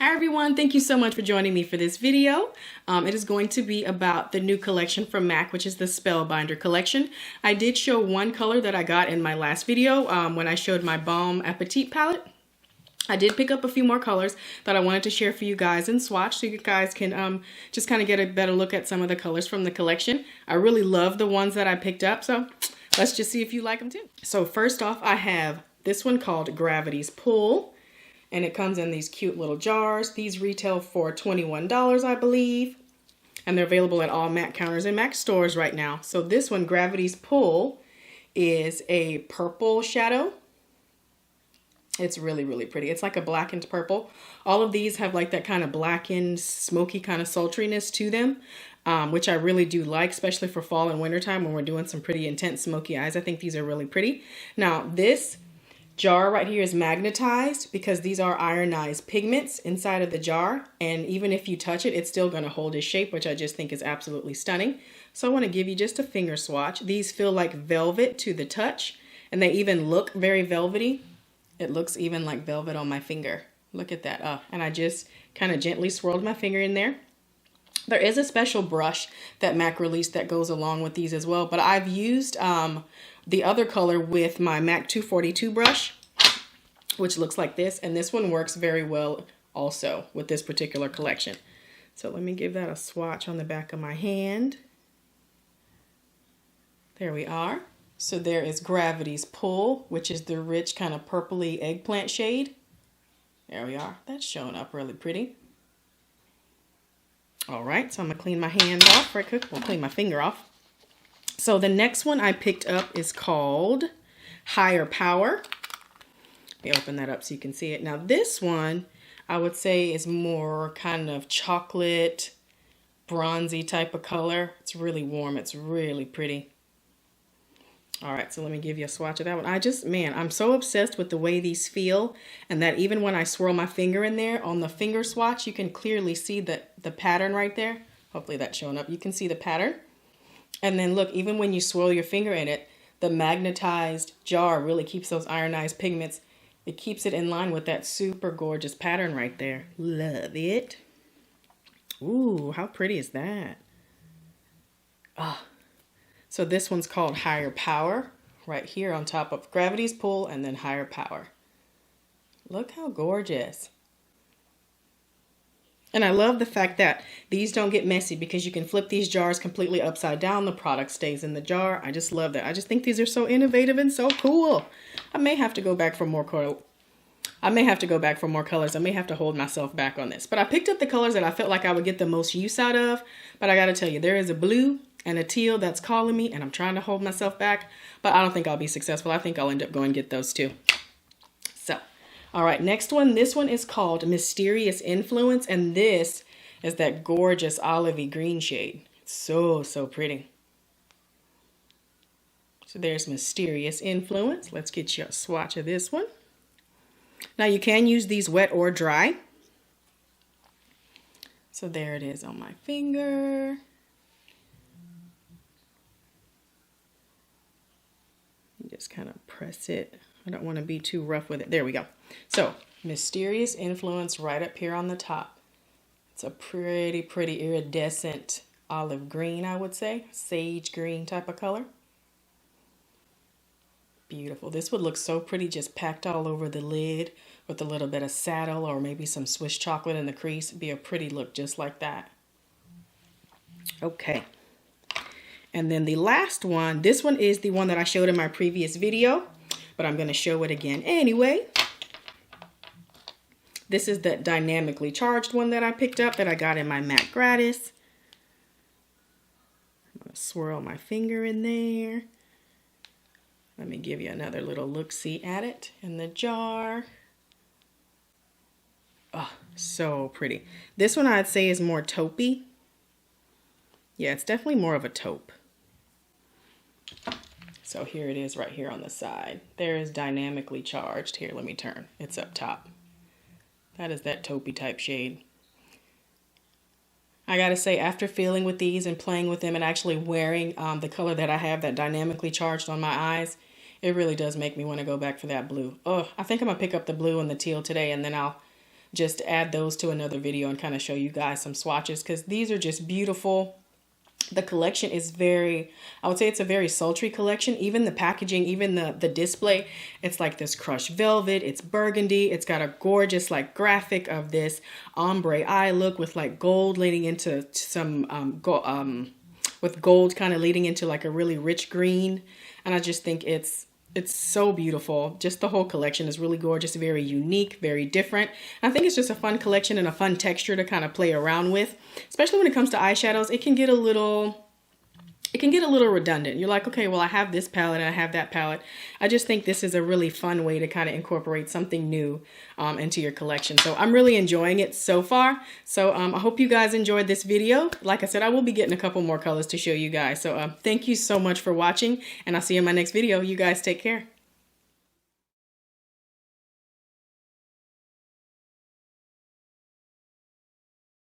Hi everyone, thank you so much for joining me for this video. It is going to be about the new collection from MAC, which is the Spellbinder collection. I did show one color that I got in my last video when I showed my Balm Appetit palette. I did pick up a few more colors that I wanted to share for you guys in swatch so you guys can just kind of get a better look at some of the colors from the collection. I really love the ones that I picked up, so let's just see if you like them too. So first off, I have this one called Gravity's Pull. And it comes in these cute little jars. These retail for $21, I believe. And they're available at all MAC counters and MAC stores right now. So this one, Gravity's Pull, is a purple shadow. It's really, really pretty. It's like a blackened purple. All of these have like that kind of blackened, smoky kind of sultriness to them, which I really do like, especially for fall and wintertime when we're doing some pretty intense smoky eyes. I think these are really pretty. Now, this jar right here is magnetized because these are ironized pigments inside of the jar, and even if you touch it, it's still going to hold its shape, which I just think is absolutely stunning. So I want to give you just a finger swatch. These feel like velvet to the touch, and they even look very velvety. It looks even like velvet on my finger. Look at that. And I just kind of gently swirled my finger in there. There is a special brush that MAC released that goes along with these as well, but I've used the other color with my MAC 242 brush, which looks like this, and this one works very well also with this particular collection. So let me give that a swatch on the back of my hand. There we are. So there is Gravity's Pull, which is the rich kind of purpley eggplant shade. There we are. That's showing up really pretty. All right, so I'm gonna clean my hand off right quick. We'll clean my finger off. So the next one I picked up is called Higher Power. Let me open that up so you can see it. Now this one I would say is more kind of chocolate, bronzy type of color. It's really warm. It's really pretty. All right, so let me give you a swatch of that one. Man, I'm so obsessed with the way these feel, and that even when I swirl my finger in there on the finger swatch, you can clearly see the pattern right there. Hopefully that's showing up. You can see the pattern. And then look, even when you swirl your finger in it, the magnetized jar really keeps those ironized pigments. It keeps it in line with that super gorgeous pattern right there. Love it. Ooh, how pretty is that? Ah. So this one's called Higher Power, right here on top of Gravity's Pull and then Higher Power. Look how gorgeous. And I love the fact that these don't get messy because you can flip these jars completely upside down. The product stays in the jar. I just love that. I just think these are so innovative and so cool. I may have to go back for more colors. I may have to hold myself back on this. But I picked up the colors that I felt like I would get the most use out of. But I got to tell you, there is a blue and a teal that's calling me, and I'm trying to hold myself back. But I don't think I'll be successful. I think I'll end up going and get those too. So, all right, next one. This one is called Mysterious Influence, and this is that gorgeous olivey green shade. It's so, so pretty. So there's Mysterious Influence. Let's get you a swatch of this one. Now you can use these wet or dry. So there it is on my finger. You just kind of press it. I don't want to be too rough with it. There we go. So Mysterious Influence right up here on the top. It's a pretty, pretty iridescent olive green, I would say. Sage green type of color. Beautiful. This would look so pretty just packed all over the lid with a little bit of saddle or maybe some Swiss chocolate in the crease. It'd be a pretty look just like that. Okay. And then the last one, this one is the one that I showed in my previous video, but I'm going to show it again anyway. This is the dynamically charged one that I picked up that I got in my MAC gratis. I'm going to swirl my finger in there. Let me give you another little look-see at it in the jar. Oh, so pretty. This one I'd say is more taupey. Yeah, it's definitely more of a taupe. So here it is right here on the side. There is dynamically charged. Here, let me turn. It's up top. That is that taupey type shade. I gotta say, after feeling with these and playing with them and actually wearing the color that I have, that dynamically charged on my eyes, it really does make me want to go back for that blue. Oh, I think I'm gonna pick up the blue and the teal today, and then I'll just add those to another video and kind of show you guys some swatches, because these are just beautiful. The collection is very, I would say it's a very sultry collection. Even the packaging, even the display, it's like this crushed velvet, it's burgundy, it's got a gorgeous like graphic of this ombre eye look with like gold leading into some with gold kind of leading into like a really rich green. And I just think it's so beautiful. Just the whole collection is really gorgeous, very unique, very different. And I think it's just a fun collection and a fun texture to kind of play around with, especially when it comes to eyeshadows. It can get a little redundant. You're like, okay, well, I have this palette and I have that palette. I just think this is a really fun way to kind of incorporate something new into your collection. So I'm really enjoying it so far. So I hope you guys enjoyed this video. Like I said, I will be getting a couple more colors to show you guys. So thank you so much for watching, and I'll see you in my next video. You guys take care.